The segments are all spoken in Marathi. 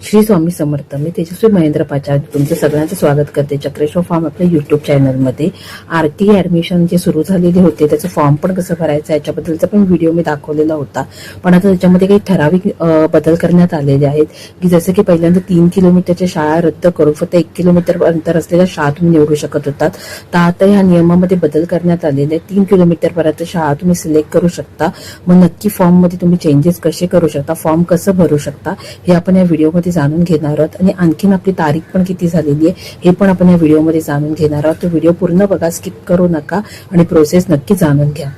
श्री स्वामी समर्थ. मी तेजस्वी महेंद्र पाचार तुमचं सगळ्यांचं स्वागत करते चक्रेश्वर फॉर्म आपल्या युट्यूब चॅनलमध्ये. आरटी ऍडमिशन जे सुरू झालेले होते त्याचं फॉर्म पण कसं भरायचं याच्याबद्दलचा पण व्हिडिओ मी दाखवलेला होता. पण आता त्याच्यामध्ये काही ठराविक बदल करण्यात आलेले आहेत की जसं की पहिल्यांदा 3 किलोमीटरच्या शाळा रद्द करून फक्त 1 किलोमीटर अंतर असलेल्या शाळा तुम्ही निवडू शकत होतात. तर आता ह्या नियमामध्ये बदल करण्यात आलेले आहेत. 3 किलोमीटर पर्यंत शाळा तुम्ही सिलेक्ट करू शकता. मग नक्की फॉर्म मध्ये तुम्ही चेंजेस कसे करू शकता, फॉर्म कसं भरू शकता हे आपण या व्हिडिओमध्ये जाणून घेणार आहोत. आणि आणखीन आपली तारीख पण किती झालेली आहे हे पण आपण या व्हिडिओमध्ये जाणून घेणार आहोत. तो व्हिडिओ पूर्ण बघा, स्किप करू नका आणि प्रोसेस नक्की जाणून घ्या.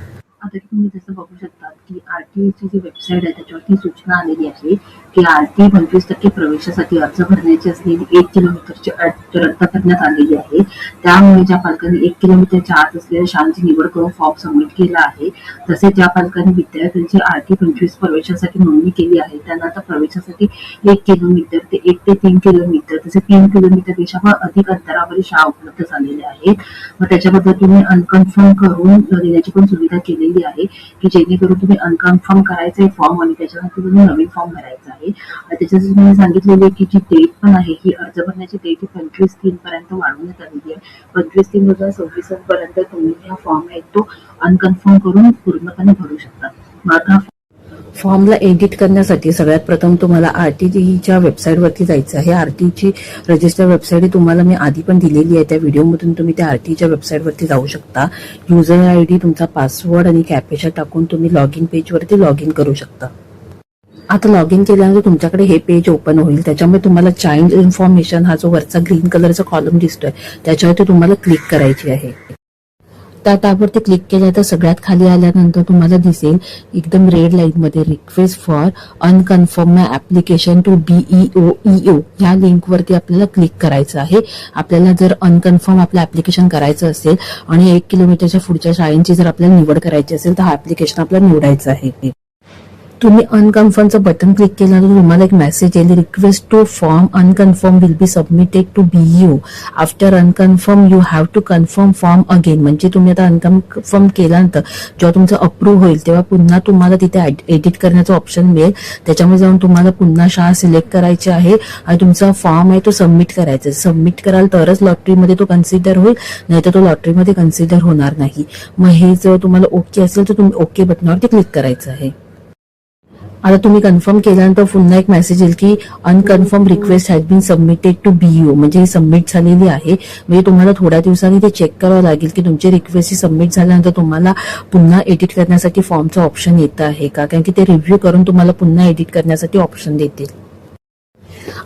आता तुम्ही जसं बघू शकता की आरटीची जी वेबसाईट आहे त्याच्यावरती सूचना आलेली आहे की आरटी 25% प्रवेशासाठी अर्ज भरण्याची असलेली 1 किलोमीटरची अट रद्द करण्यात आलेली आहे. त्यामुळे ज्या पालकांनी 1 किलोमीटरच्या आत असलेल्या शाळांची निवड करून फॉर्म सबमिट केला आहे, तसेच ज्या पालकांनी विद्यार्थ्यांची आरटी 25 प्रवेशासाठी नोंदणी केली आहे त्यांना आता प्रवेशासाठी 1 किलोमीटर ते 1 ते 3 किलोमीटर तसे 3 किलोमीटरपेक्षा पण अधिक अंतरावरील शाळा उपलब्ध झालेल्या आहेत. मग त्याच्याबद्दल तुम्ही अनकन्फर्म करून देण्याची पण सुविधा केलेली आहे की जेणेकरून तुम्ही अनकन्फर्म करायचा आहे फॉर्म आणि त्याच्यानंतर तुम्ही नवीन फॉर्म भरायचा आहे. त्याच्यासाठी तुम्ही सांगितलेली की जी डेट पण आहे की अर्ज भरण्याची डेट ही 25/3 पर्यंत वाढवण्यात आलेली आहे. 25/3/2026 पर्यंत तुम्ही हा फॉर्म आहे तो अनकन्फर्म करून पूर्णपणे भरू शकता. आता फॉर्मला एडिट करण्यासाठी सगळ्यात प्रथम तुम्हाला आरटीच्या वेबसाईटवरती जायचं आहे. आरटीची रजिस्टर वेबसाईट तुम्हाला मी आधी पण दिलेली आहे. त्या व्हिडिओमधून तुम्ही त्या आरटीच्या वेबसाईटवरती जाऊ शकता. युजर आयडी, तुमचा पासवर्ड आणि कॅप्चा टाकून तुम्ही लॉग इन पेजवरती लॉग इन करू शकता. आता लॉग इन केल्यानंतर तुमच्याकडे हे पेज ओपन होईल. त्याच्यामुळे तुम्हाला चाइल्ड इन्फॉर्मेशन हा जो वरचा ग्रीन कलरचा कॉलम दिसतोय त्याच्यावरती तुम्हाला क्लिक करायची आहे. त्या टॅबवरती क्लिक केल्यानंतर सगळ्यात खाली आल्यानंतर तुम्हाला दिसेल एकदम रेड लाईन मध्ये request for unconfirm application to BEOEO ह्या लिंक वरती आपल्याला क्लिक करायचं आहे. आपल्याला जर अनकन्फर्म आपलं ऍप्लिकेशन करायचं असेल आणि 1 किलोमीटरच्या पुढच्या शाळेंची जर आपल्याला निवड करायची असेल तर हा ऍप्लिकेशन आपल्याला निवडायचं आहे. तुम्ही अनकन्फर्मचं बटन क्लिक केल्यानंतर तुम्हाला एक मेसेज येईल, request to form unconfirm will be submitted to BEO. After unconfirm you have to confirm form again. म्हणजे तुम्ही आता अनकन्फर्म केल्यानंतर जेव्हा तुमचं अप्रूव्ह होईल तेव्हा पुन्हा तुम्हाला तिथे एडिट करण्याचं ऑप्शन मिळेल. त्याच्यामुळे जाऊन तुम्हाला पुन्हा शाळा सिलेक्ट करायची आहे आणि तुमचा फॉर्म आहे तो सबमिट करायचा. सबमिट कराल तरच लॉटरीमध्ये तो कन्सिडर होईल, नाहीतर तो लॉटरीमध्ये कन्सिडर होणार नाही. मग हे जर तुम्हाला ओके असेल तर तुम्ही ओके बटनावरती क्लिक करायचं आहे. आता तुम्ही कन्फर्म केल्यानंतर पुन्हा एक मेसेज येईल की unconfirm request has been submitted to BEO. म्हणजे ही सबमिट झालेली आहे. म्हणजे तुम्हाला थोड्या दिवसांनी ते चेक करावं लागेल की तुमची रिक्वेस्ट ही सबमिट झाल्यानंतर तुम्हाला पुन्हा एडिट करण्यासाठी फॉर्मचं ऑप्शन येतं आहे का, कारण की ते रिव्ह्यू करून तुम्हाला पुन्हा एडिट करण्यासाठी ऑप्शन देतील.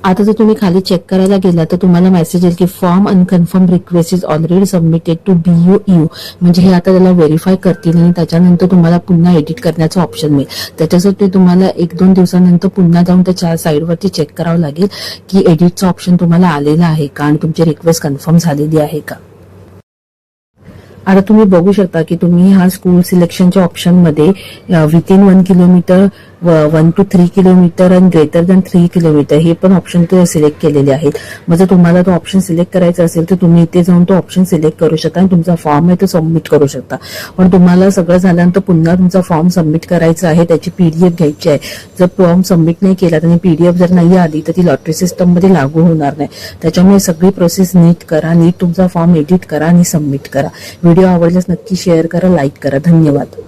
आता जर तुम्ही खाली चेक करायला गेला तर तुम्हाला मेसेज येईल की form unconfirm request is already submitted to BEO. म्हणजे हे आता त्याला व्हेरीफाय करतील आणि त्याच्यानंतर तुम्हाला पुन्हा एडिट करण्याचं ऑप्शन मिळेल. त्याच्यासाठी तुम्हाला 1-2 दिवसानंतर पुन्हा जाऊन त्या साईडवरती चेक करावं लागेल की एडिटचं ऑप्शन तुम्हाला आलेलं आहे का आणि तुमची रिक्वेस्ट कन्फर्म झालेली आहे का. आता तुम्ही बघू शकता की तुम्ही हा स्कूल सिलेक्शनच्या ऑप्शन मध्ये विथिन 1 किलोमीटर, 1 to 3 किलोमीटर आणि ग्रेटर दॅन 3 किलोमीटर हे पण ऑप्शन सिलेक्ट केलेले आहेत. मग जर तुम्हाला तो ऑप्शन सिलेक्ट करायचा असेल तर तुम्ही इथे जाऊन तो ऑप्शन सिलेक्ट करू शकता आणि तुमचा फॉर्म आहे तो सबमिट करू शकता. पण तुम्हाला सगळं झाल्यानंतर पुन्हा तुमचा फॉर्म सबमिट करायचा आहे, त्याची PDF घ्यायची आहे. जर फॉर्म सबमिट नाही केला आणि PDF जर नाही आली तर ती लॉटरी सिस्टम मध्ये लागू होणार नाही. त्याच्यामुळे सगळी प्रोसेस नीट करा, नीट तुमचा फॉर्म एडिट करा आणि सबमिट करा. व्हिडिओ आवडल्यास नक्की शेअर करा, लाईक करा. धन्यवाद.